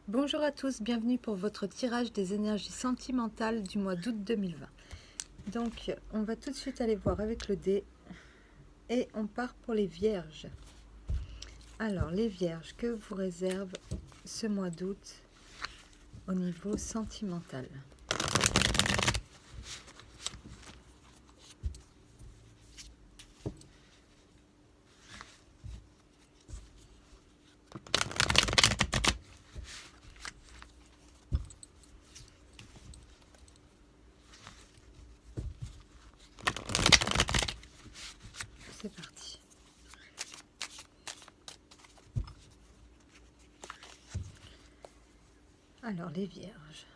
Bonjour à tous, bienvenue pour votre tirage des énergies sentimentales du mois d'août 2020. Donc, on va tout de suite aller voir avec le dé et on part pour les vierges. Alors, les vierges, que vous réserve ce mois d'août au niveau sentimental? C'est parti. Alors, les vierges.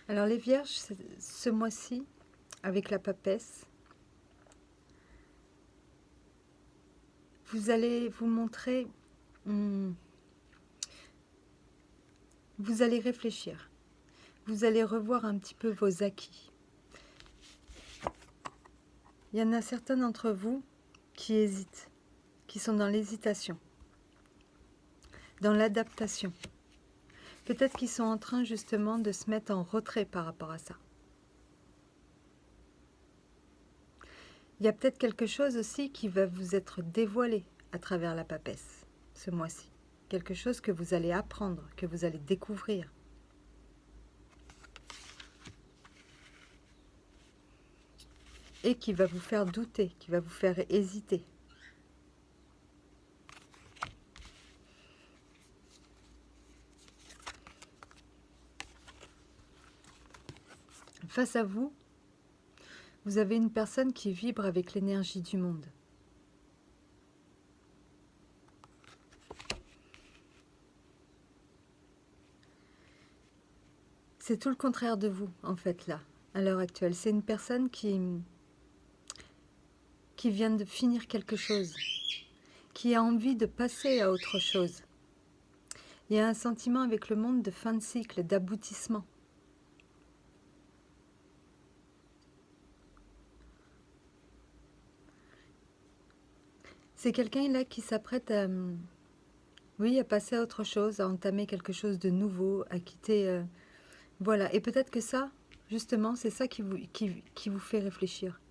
Alors, les vierges, ce mois-ci, avec la papesse, vous allez vous montrer, vous allez réfléchir, vous allez revoir un petit peu vos acquis. Il y en a certains d'entre vous qui hésitent, qui sont dans l'hésitation, dans l'adaptation. Peut-être qu'ils sont en train justement de se mettre en retrait par rapport à ça. Il y a peut-être quelque chose aussi qui va vous être dévoilé à travers la papesse ce mois-ci. Quelque chose que vous allez apprendre, que vous allez découvrir. Et qui va vous faire douter, qui va vous faire hésiter. Face à vous, vous avez une personne qui vibre avec l'énergie du monde. C'est tout le contraire de vous, en fait, là, à l'heure actuelle. C'est une personne qui vient de finir quelque chose, qui a envie de passer à autre chose. Il y a un sentiment avec le monde de fin de cycle, d'aboutissement. C'est quelqu'un là qui s'apprête à, oui, à passer à autre chose, à entamer quelque chose de nouveau, à quitter... voilà, et peut-être que ça, justement, c'est ça qui vous fait réfléchir.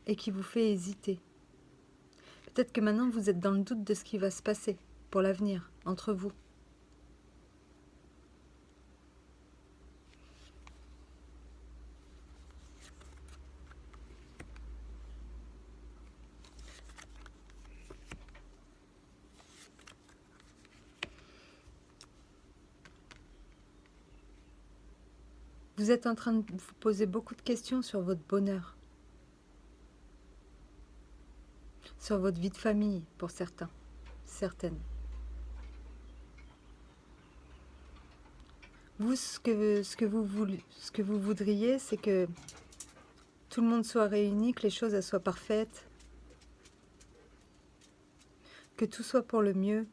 Et qui vous fait hésiter. Peut-être que maintenant vous êtes dans le doute de ce qui va se passer pour l'avenir, entre vous. Vous êtes en train de vous poser beaucoup de questions sur votre bonheur, sur votre vie de famille pour certains, certaines. Vous, ce que vous voudriez, c'est que tout le monde soit réuni, que les choses elles soient parfaites, que tout soit pour le mieux.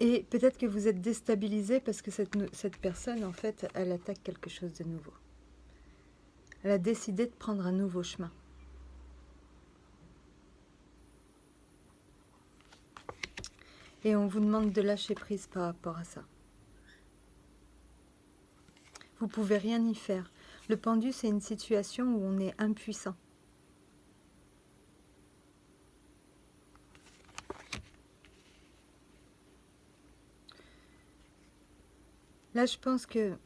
Et peut-être que vous êtes déstabilisé parce que cette personne, en fait, elle attaque quelque chose de nouveau. Elle a décidé de prendre un nouveau chemin. Et on vous demande de lâcher prise par rapport à ça. Vous ne pouvez rien y faire. Le pendu, c'est une situation où on est impuissant. Là, je pense que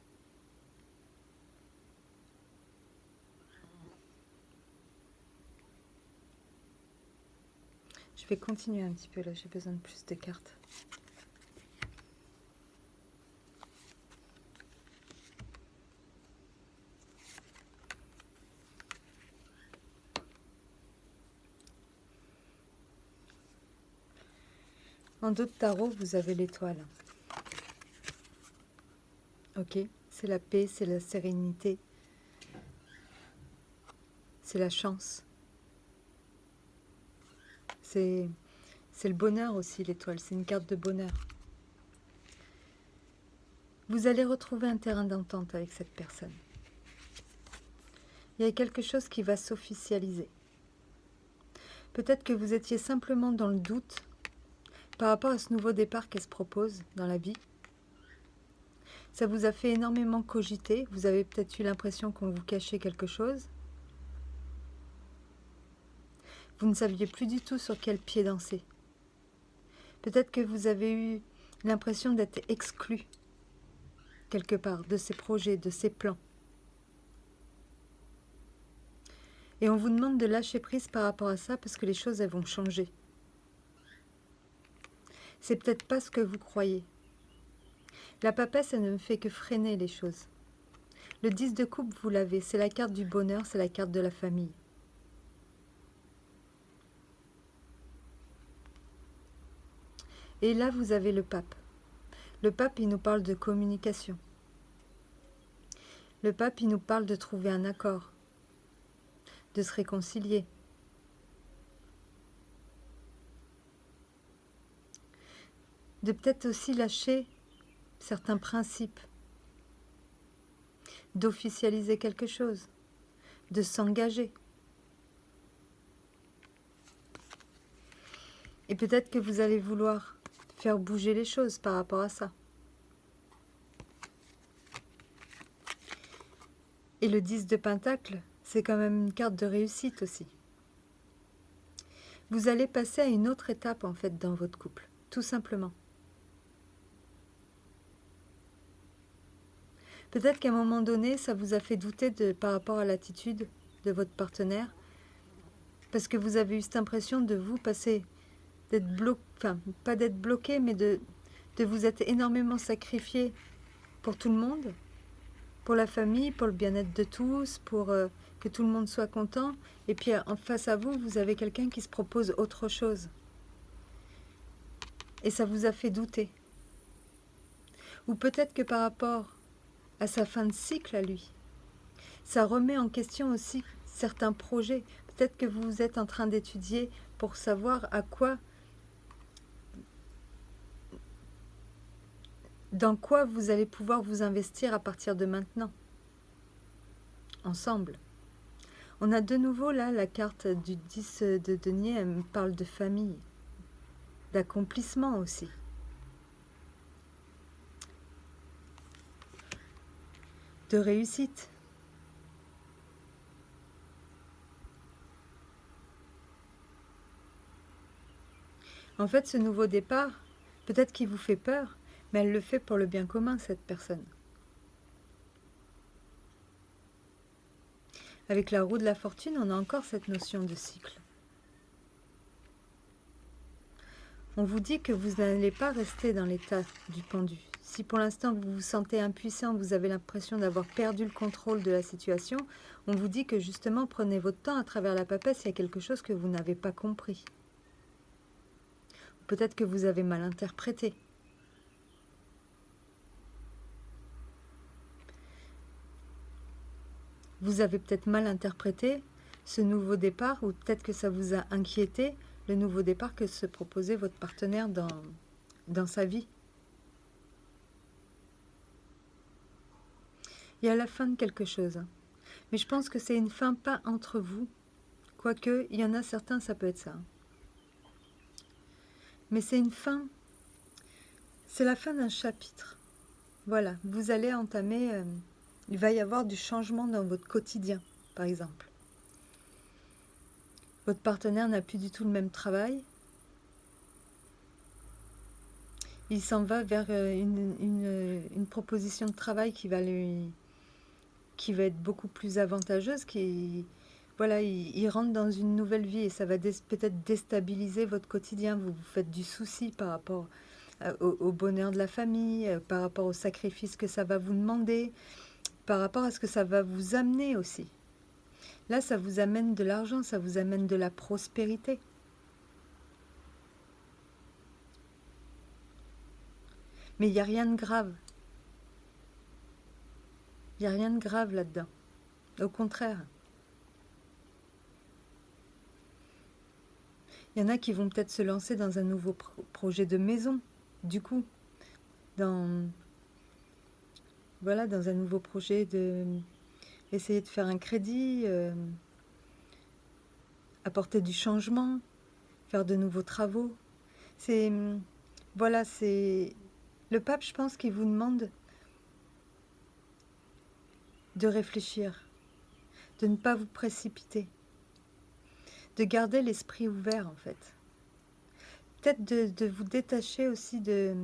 je vais continuer un petit peu. Là, j'ai besoin de plus de cartes. En dos de tarot, vous avez l'étoile. Ok, c'est la paix, c'est la sérénité, c'est la chance. C'est le bonheur aussi, l'étoile, c'est une carte de bonheur. Vous allez retrouver un terrain d'entente avec cette personne. Il y a quelque chose qui va s'officialiser. Peut-être que vous étiez simplement dans le doute par rapport à ce nouveau départ qu'elle se propose dans la vie. Ça vous a fait énormément cogiter. Vous avez peut-être eu l'impression qu'on vous cachait quelque chose. Vous ne saviez plus du tout sur quel pied danser. Peut-être que vous avez eu l'impression d'être exclu quelque part de ces projets, de ces plans. Et on vous demande de lâcher prise par rapport à ça parce que les choses, elles vont changer. C'est peut-être pas ce que vous croyez. La papesse, elle ne fait que freiner les choses. Le 10 de coupe, vous l'avez. C'est la carte du bonheur, c'est la carte de la famille. Et là, vous avez le pape. Le pape, il nous parle de communication. Le pape, il nous parle de trouver un accord, de se réconcilier. De peut-être aussi lâcher certains principes, d'officialiser quelque chose, de s'engager. Et peut-être que vous allez vouloir faire bouger les choses par rapport à ça. Et le 10 de Pentacle, c'est quand même une carte de réussite aussi. Vous allez passer à une autre étape en fait dans votre couple, tout simplement. Peut-être qu'à un moment donné, ça vous a fait douter par rapport à l'attitude de votre partenaire, parce que vous avez eu cette impression de vous passer, d'être bloqué, enfin pas d'être bloqué, mais de vous être énormément sacrifié pour tout le monde, pour la famille, pour le bien-être de tous, pour que tout le monde soit content. Et puis en face à vous, vous avez quelqu'un qui se propose autre chose. Et ça vous a fait douter. Ou peut-être que par rapport à sa fin de cycle à lui, ça remet en question aussi certains projets. Peut-être que vous êtes en train d'étudier pour savoir dans quoi vous allez pouvoir vous investir à partir de maintenant, ensemble. On a de nouveau là la carte du 10 de denier, elle me parle de famille, d'accomplissement aussi. De réussite. En fait, ce nouveau départ, peut-être qu'il vous fait peur, mais elle le fait pour le bien commun, cette personne. Avec la roue de la fortune, on a encore cette notion de cycle. On vous dit que vous n'allez pas rester dans l'état du pendu. Si pour l'instant vous vous sentez impuissant, vous avez l'impression d'avoir perdu le contrôle de la situation, on vous dit que justement prenez votre temps à travers la papesse, il y a quelque chose que vous n'avez pas compris. Peut-être que vous avez mal interprété. Vous avez peut-être mal interprété ce nouveau départ, ou peut-être que ça vous a inquiété, le nouveau départ que se proposait votre partenaire dans sa vie. Il y a la fin de quelque chose. Mais je pense que c'est une fin pas entre vous. Quoique, il y en a certains, ça peut être ça. Mais c'est une fin, c'est la fin d'un chapitre. Voilà, vous allez entamer, il va y avoir du changement dans votre quotidien, par exemple. Votre partenaire n'a plus du tout le même travail. Il s'en va vers une proposition de travail qui va être beaucoup plus avantageuse, voilà, il rentre dans une nouvelle vie et ça va peut-être déstabiliser votre quotidien. Vous vous faites du souci par rapport au bonheur de la famille, par rapport au sacrifice que ça va vous demander, par rapport à ce que ça va vous amener aussi. Là, ça vous amène de l'argent, ça vous amène de la prospérité. Mais il n'y a rien de grave. Il n'y a rien de grave là-dedans. Au contraire. Il y en a qui vont peut-être se lancer dans un nouveau projet de maison, du coup, dans, voilà, dans un nouveau projet de essayer de faire un crédit, apporter du changement, faire de nouveaux travaux. C'est, voilà, c'est le pape, je pense, qui vous demande de réfléchir, de ne pas vous précipiter, de garder l'esprit ouvert en fait. Peut-être de vous détacher aussi de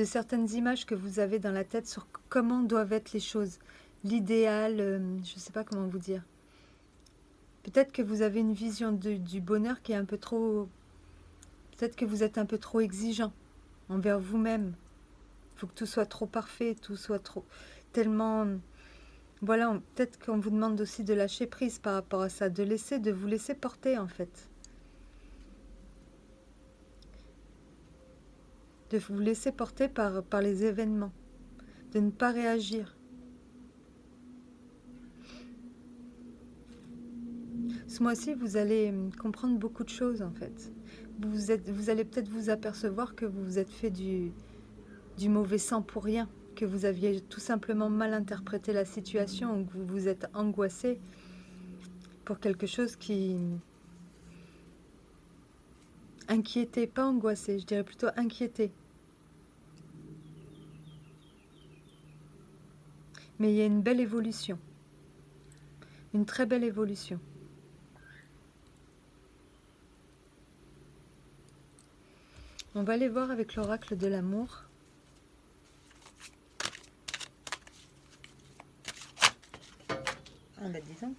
certaines images que vous avez dans la tête sur comment doivent être les choses. L'idéal, je ne sais pas comment vous dire. Peut-être que vous avez une vision du bonheur qui est un peu trop... Peut-être que vous êtes un peu trop exigeant envers vous-même. Il faut que tout soit trop parfait, tout soit trop... tellement... Voilà, peut-être qu'on vous demande aussi de lâcher prise par rapport à ça, de vous laisser porter en fait. De vous laisser porter par les événements, de ne pas réagir. Ce mois-ci, vous allez comprendre beaucoup de choses en fait. Vous allez peut-être vous apercevoir que vous vous êtes fait du mauvais sang pour rien, que vous aviez tout simplement mal interprété la situation ou que vous vous êtes angoissé pour quelque chose qui... Inquiété, pas angoissé, je dirais plutôt inquiété. Mais il y a une belle évolution, une très belle évolution. On va aller voir avec l'oracle de l'amour. Ah bah disons.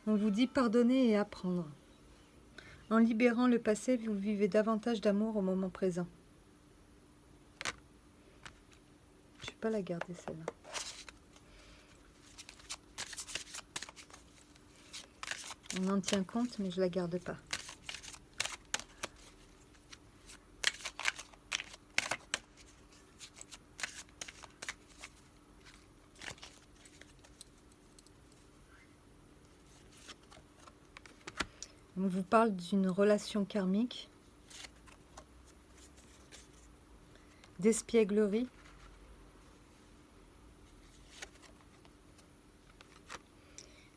On vous dit pardonner et apprendre. En libérant le passé, vous vivez davantage d'amour au moment présent. Je ne vais pas la garder celle-là. On en tient compte, mais je ne la garde pas. On vous parle d'une relation karmique, d'espièglerie,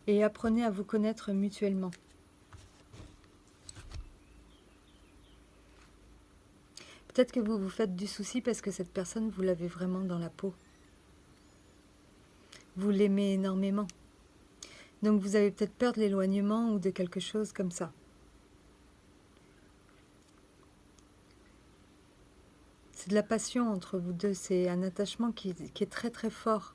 et apprenez à vous connaître mutuellement. Peut-être que vous vous faites du souci parce que cette personne, vous l'avez vraiment dans la peau. Vous l'aimez énormément. Donc vous avez peut-être peur de l'éloignement ou de quelque chose comme ça. C'est de la passion entre vous deux, c'est un attachement qui est très très fort.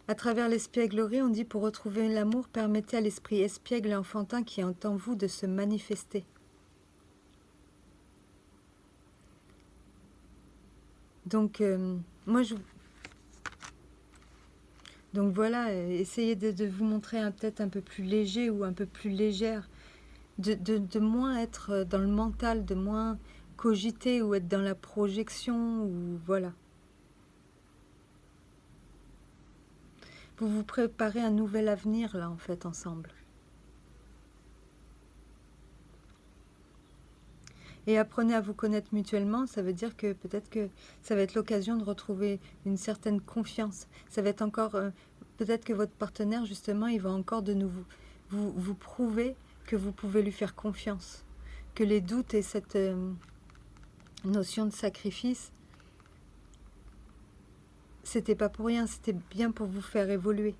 À travers l'espièglerie, on dit pour retrouver l'amour, permettez à l'esprit espiègle et enfantin qui est en vous de se manifester. Donc, Donc voilà, essayez de vous montrer peut-être un peu plus léger ou un peu plus légère, de moins être dans le mental, de moins cogiter ou être dans la projection, ou voilà. Vous vous préparez un nouvel avenir là en fait ensemble. Et apprenez à vous connaître mutuellement, ça veut dire que peut-être que ça va être l'occasion de retrouver une certaine confiance. Ça va être encore, peut-être que votre partenaire justement, il va encore de nouveau vous prouver que vous pouvez lui faire confiance. Que les doutes et cette notion de sacrifice, c'était pas pour rien, c'était bien pour vous faire évoluer.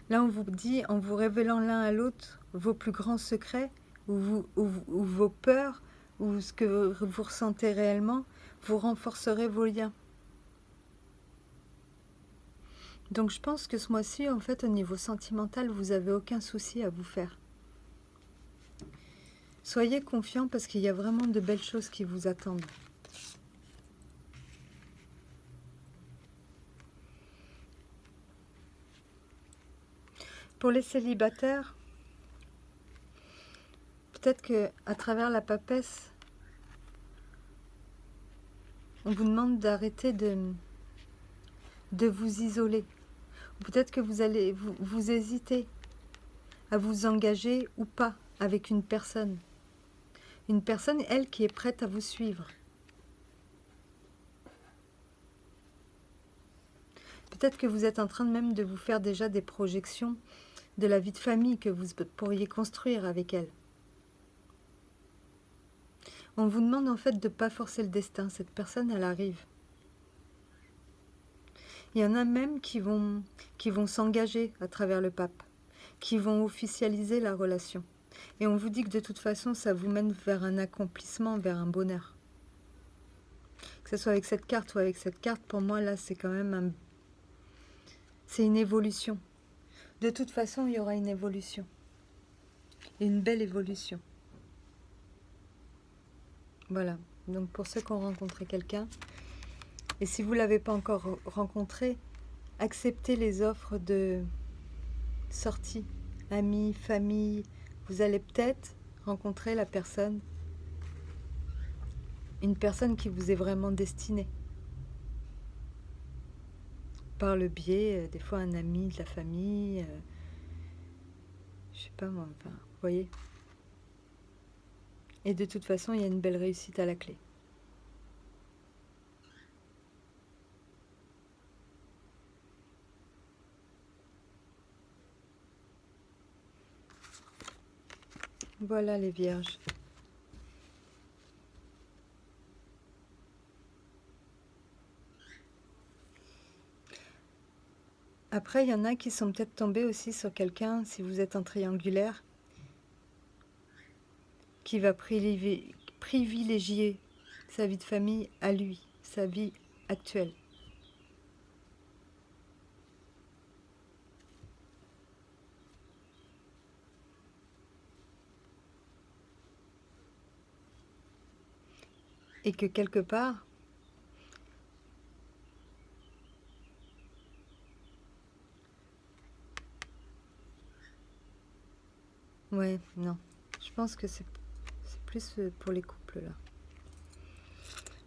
Là, on vous dit, en vous révélant l'un à l'autre vos plus grands secrets, ou vos peurs, ou ce que vous ressentez réellement, vous renforcerez vos liens. Donc je pense que ce mois-ci, en fait, au niveau sentimental, vous n'avez aucun souci à vous faire. Soyez confiants parce qu'il y a vraiment de belles choses qui vous attendent. Pour les célibataires, peut-être que à travers la papesse, On vous demande d'arrêter de vous isoler. Peut-être que vous hésitez à vous engager ou pas avec une personne. Une personne, elle, qui est prête à vous suivre. Peut-être que vous êtes en train même de vous faire déjà des projections de la vie de famille que vous pourriez construire avec elle. On vous demande en fait de ne pas forcer le destin. Cette personne, elle arrive. Il y en a même qui vont s'engager à travers le pape, qui vont officialiser la relation. Et on vous dit que de toute façon, ça vous mène vers un accomplissement, vers un bonheur. Que ce soit avec cette carte ou avec cette carte, pour moi, là, c'est quand même c'est une évolution. De toute façon, il y aura une évolution. Une belle évolution. Voilà. Donc pour ceux qui ont rencontré quelqu'un, et si vous ne l'avez pas encore rencontré, acceptez les offres de sortie, amis, famille. Vous allez peut-être rencontrer la personne, une personne qui vous est vraiment destinée. Par le biais, des fois, un ami de la famille, je sais pas moi, enfin, vous voyez. Et de toute façon, il y a une belle réussite à la clé. Voilà les vierges. Après, il y en a qui sont peut-être tombés aussi sur quelqu'un, si vous êtes en triangulaire, qui va privilégier sa vie de famille à lui, sa vie actuelle. Et que quelque part, ouais, non, je pense que c'est plus pour les couples là.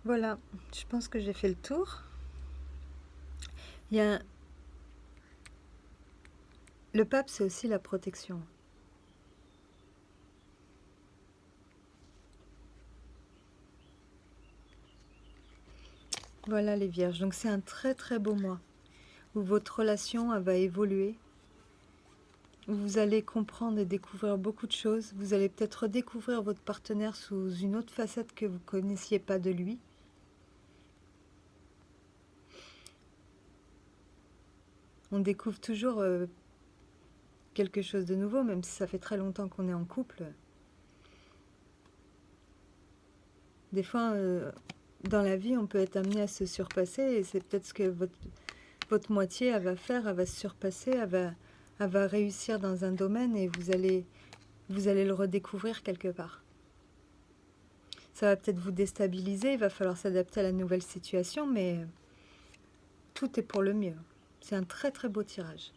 Voilà, je pense que j'ai fait le tour. Il y a le pape, c'est aussi la protection. Voilà les vierges, donc c'est un très très beau mois où votre relation elle va évoluer, où vous allez comprendre et découvrir beaucoup de choses. Vous allez peut-être redécouvrir votre partenaire sous une autre facette que vous ne connaissiez pas de lui. On découvre toujours quelque chose de nouveau, même si ça fait très longtemps qu'on est en couple. Des fois, dans la vie, on peut être amené à se surpasser, et c'est peut-être ce que votre moitié elle va faire, elle va se surpasser, elle va réussir dans un domaine, et vous allez le redécouvrir quelque part. Ça va peut-être vous déstabiliser, il va falloir s'adapter à la nouvelle situation, mais tout est pour le mieux. C'est un très très beau tirage.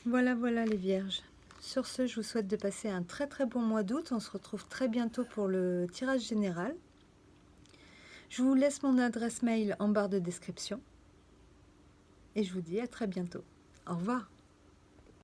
Voilà, voilà les vierges. Sur ce, je vous souhaite de passer un très très bon mois d'août. On se retrouve très bientôt pour le tirage général. Je vous laisse mon adresse mail en barre de description. Et je vous dis à très bientôt. Au revoir.